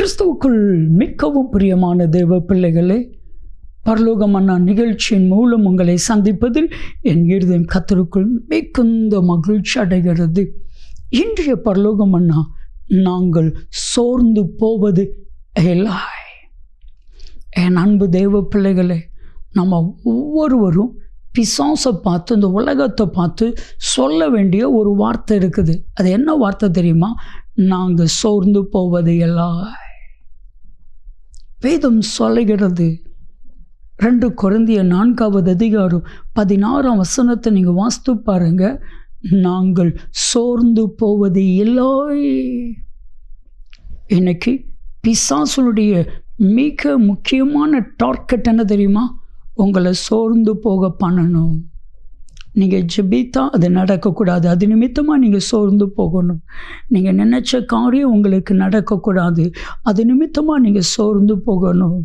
கிறிஸ்துவுக்குள் மிகவும் பிரியமான தேவ பிள்ளைகளே, பரலோக மன்னா நிகழ்ச்சியின் மூலம் உங்களை சந்திப்பதில் என் இருதயம் கர்த்தருக்குள் மிகுந்த மகிழ்ச்சி அடைகிறது. இன்றைய பரலோக மன்னா, நாங்கள் சோர்ந்து போவது இல்லை. என் அன்பு தேவ பிள்ளைகளே, நம்ம ஒவ்வொருவரும் பிசாசை பார்த்து, இந்த உலகத்தை பார்த்து சொல்ல வேண்டிய ஒரு வார்த்தை இருக்குது. அது என்ன வார்த்தை தெரியுமா? நாங்கள் சோர்ந்து போவது எல்லாம். வேதம் சொல்லுகிறது, 2 கொரிந்தியர் 4வது அதிகாரம் 16ஆம் வசனத்தை நீங்கள் வாசித்து பாருங்க. நாங்கள் சோர்ந்து போவது இல்லை. இன்னைக்கு பிசாசுடைய மிக முக்கியமான டார்கெட் என்ன தெரியுமா? உங்களை சோர்ந்து போக பண்ணணும். நீங்கள் ஜெபித்தா அது நடக்கக்கூடாது, அது நிமித்தமாக நீங்கள் சோர்ந்து போகணும். நீங்கள் நினச்ச காரியம் உங்களுக்கு நடக்கக்கூடாது, அது நிமித்தமாக நீங்கள் சோர்ந்து போகணும்.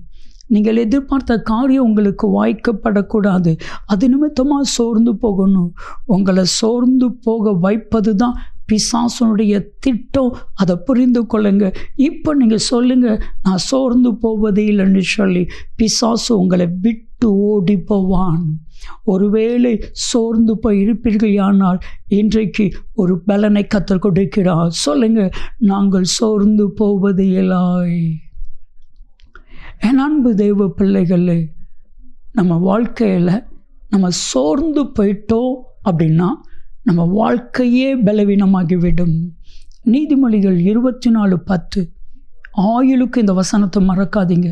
நீங்கள் எதிர்பார்த்த காரியம் உங்களுக்கு வாய்க்கப்படக்கூடாது, அது நிமித்தமாக சோர்ந்து போகணும். உங்களை சோர்ந்து போக வைப்பது தான் பிசாசுனுடைய திட்டம். அதை புரிந்து கொள்ளுங்க. இப்போ நீங்கள் சொல்லுங்கள், நான் சோர்ந்து போவது இல்லைன்னு சொல்லி பிசாசு உங்களை விட்டு ஓடி போவான். ஒருவேளை சோர்ந்து போய் இருப்பீர்கள், ஆனால் இன்றைக்கு ஒரு பலனை கர்த்தர் கொடுக்கிறார். சொல்லுங்க, நாங்கள் சோர்ந்து போவது இல்லை. என் அன்பு தெய்வ பிள்ளைகளே, நம்ம வாழ்க்கையில் நம்ம சோர்ந்து போயிட்டோம் அப்படின்னா நம்ம வாழ்க்கையே பலவீனமாகிவிடும். நீதிமொழிகள் 24:10. ஆயுளுக்கு இந்த வசனத்தை மறக்காதீங்க.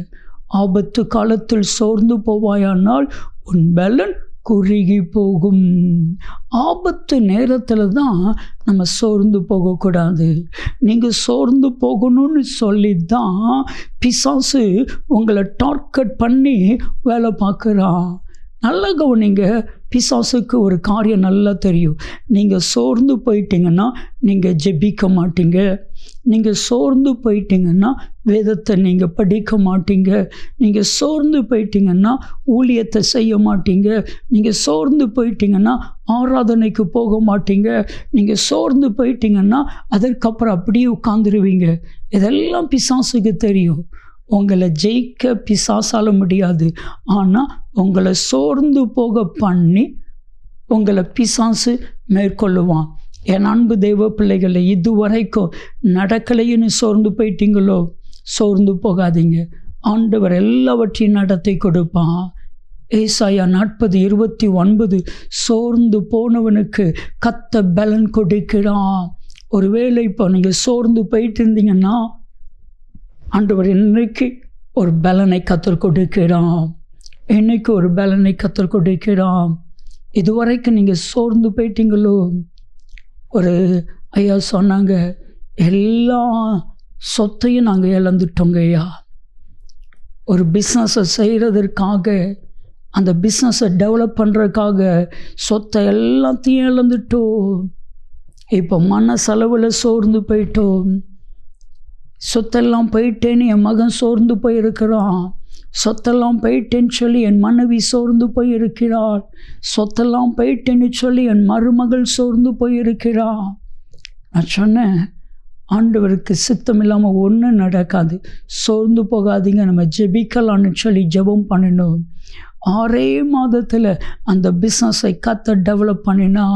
ஆபத்து காலத்தில் சோர்ந்து போவாயானால் உன் பலன் குறுகி போகும். ஆபத்து நேரத்தில் தான் நம்ம சோர்ந்து போகக்கூடாது. நீங்கள் சோர்ந்து போகணும்னு சொல்லி தான் பிசாசு உங்களை டார்கெட் பண்ணி வேலை பார்க்குறான். நல்லா கவனிங்க. பிசாசுக்கு ஒரு காரியம் நல்லா தெரியும். நீங்கள் சோர்ந்து போயிட்டீங்கன்னா நீங்கள் ஜெபிக்க மாட்டீங்க. நீங்கள் சோர்ந்து போயிட்டீங்கன்னா வேதத்தை நீங்கள் படிக்க மாட்டீங்க. நீங்கள் சோர்ந்து போயிட்டீங்கன்னா ஊழியத்தை செய்ய மாட்டீங்க. நீங்கள் சோர்ந்து போயிட்டீங்கன்னா ஆராதனைக்கு போக மாட்டீங்க. நீங்கள் சோர்ந்து போயிட்டீங்கன்னா அதற்கப்புறம் அப்படியே உட்காந்துருவீங்க. இதெல்லாம் பிசாசுக்கு தெரியும். உங்களை ஜெயிக்க பிசாசால முடியாது. ஆனால் உங்களை சோர்ந்து போக பண்ணி உங்களை பிசாசு மேற்கொள்ளுவான். என் அன்பு தெய்வ பிள்ளைகளை, இதுவரைக்கும் நடக்கலைன்னு சோர்ந்து போயிட்டீங்களோ? சோர்ந்து போகாதீங்க. ஆண்டவர் எல்லாவற்றையும் நடத்தி கொடுப்பான். ஏசாயா 40:29. சோர்ந்து போனவனுக்கு கர்த்தர் பலன் கொடுக்கிறான். ஒருவேளை இப்போ நீங்கள் சோர்ந்து போயிட்டு இருந்தீங்கன்னா ஆண்டவர் இன்னைக்கு ஒரு பலனை கர்த்தர் கொடுக்கிறான். இன்னைக்கு ஒரு பலனை கர்த்தர் கொடுக்கிறான். இதுவரைக்கும் நீங்கள் சோர்ந்து போயிட்டீங்களோ? ஒரு ஐயா சொன்னாங்க, எல்லா சொத்தையும் நாங்கள் இழந்துட்டோங்க ஐயா. ஒரு பிஸ்னஸை செய்கிறதற்காக, அந்த பிஸ்னஸை டெவலப் பண்ணுறதுக்காக சொத்தை எல்லாத்தையும் இழந்துட்டோம். இப்போ மன செலவில் சோர்ந்து போயிட்டோம். சொத்தெல்லாம் போயிட்டேன்னு என் மகன் சோர்ந்து போயிருக்கிறான். சொத்தெல்லாம் போயிட்டேன்னு சொல்லி என் மனைவி சோர்ந்து போயிருக்கிறாள். சொத்தெல்லாம் போயிட்டேன்னு சொல்லி என் மருமகள் சோர்ந்து போயிருக்கிறான். நான் சொன்னேன், ஆண்டவருக்கு சித்தம் இல்லாமல் ஒன்றும் நடக்காது. சோர்ந்து போகாதீங்க, நம்ம ஜெபிக்கலான்னு சொல்லி ஜெபம் பண்ணணும். 6 மாதத்தில் அந்த பிஸ்னஸை கர்த்தர் டெவலப் பண்ணினா,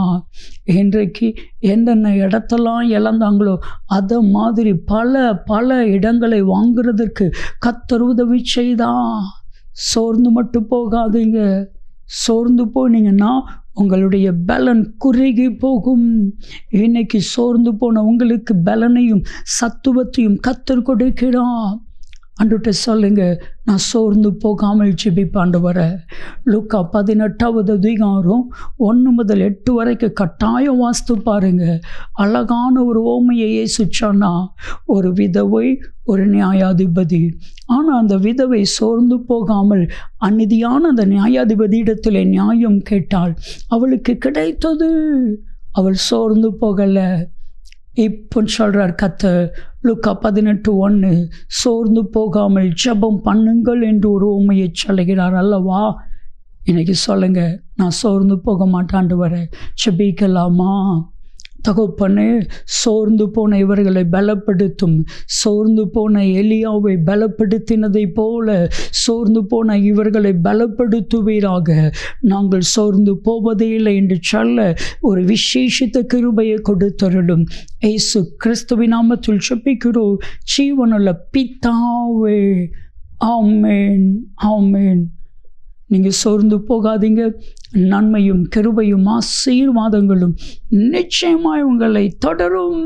இன்றைக்கு என்னென்ன இடத்தெல்லாம் இழந்தாங்களோ அதை மாதிரி பல இடங்களை வாங்குறதுக்கு கர்த்தர் உதவி செய்தான். சோர்ந்து மட்டும் போகாதீங்க. சோர்ந்து போனீங்கன்னா உங்களுடைய பலன் குறுகி போகும். இன்னைக்கு சோர்ந்து போன உங்களுக்கு பலனையும் சத்துவத்தையும் கர்த்தர் கொடுக்கிறான். ஆண்டவர்கிட்ட சொல்லுங்க, நான் சோர்ந்து போகாமல் ஜெபிப்பாண்டவரை. லூக்கா 18வது அதிகாரம் 1 முதல் 8 வரைக்கும் கட்டாயம் வாசித்து பாருங்க. அழகான ஒரு ஓமையை இயேசு சொன்னா, ஒரு விதவை, ஒரு நியாயாதிபதி. ஆனால் அந்த விதவை சோர்ந்து போகாமல் அநீதியான அந்த நியாயாதிபதியிடத்தில் நியாயம் கேட்டாள். அவளுக்கு கிடைத்தது. அவள் சோர்ந்து போகலை. இப்போ சொல்கிறார் கர்த்தர் லூக்கா 18:1, சோர்ந்து போகாமல் ஜெபம் பண்ணுங்கள் என்று ஒரு உண்மையை சொல்லுகிறார் அல்லவா? இன்னைக்கு சொல்லுங்க, நான் சோர்ந்து போக மாட்டாண்டு வர ஜெபிக்கலாமா? தகப்பனே, சோர்ந்து போன இவர்களை பலப்படுத்தும். சோர்ந்து போன எலியாவை பலப்படுத்தினதை போல சோர்ந்து போன இவர்களை பலப்படுத்துவீராக. நாங்கள் சோர்ந்து போவதே இல்லை என்று சொல்ல ஒரு விசேஷித்த கிருபையை கொடுத்தருளும். இயேசு கிறிஸ்துவின் நாமத்தில் ஜெபிக்கிறோம் ஜீவனுள்ள பிதாவே, ஆமென், ஆமென். நீங்கள் சோர்ந்து போகாதீங்க. நன்மையும் கிருபையும் ஆசீர்வாதங்களும் நிச்சயமாய் உங்களை தொடரும்.